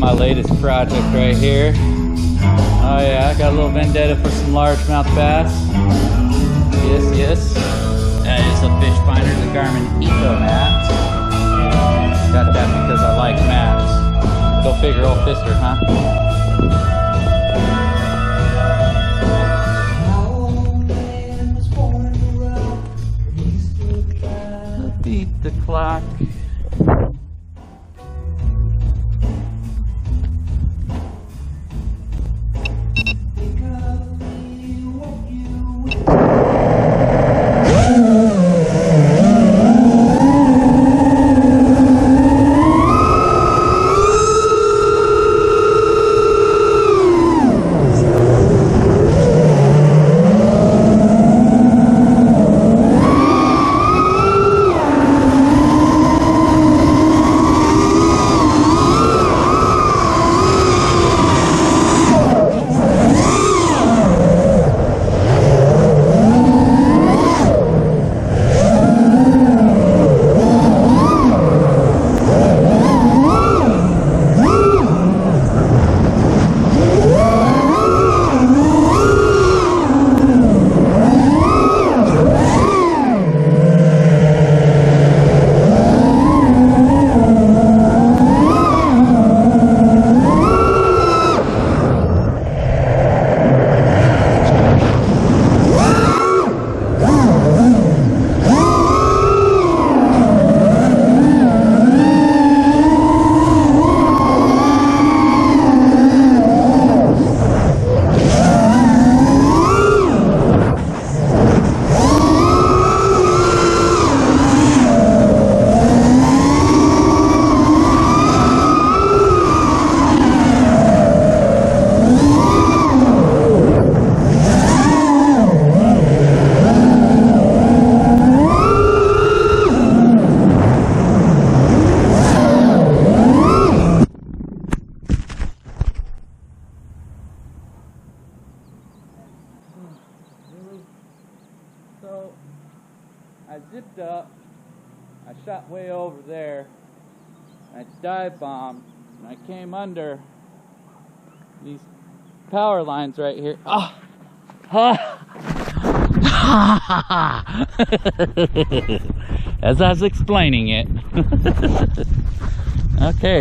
my latest project right here. Oh yeah, I got a little vendetta for some largemouth bass. Yes. That is a fish finder, the Garmin Eco Maps. Got that because I like maps. Go figure, old Fister, huh? Beat the clock. So I zipped up, I shot way over there, I dive bombed, and I came under these power lines right here. Oh. As I was explaining it. Okay.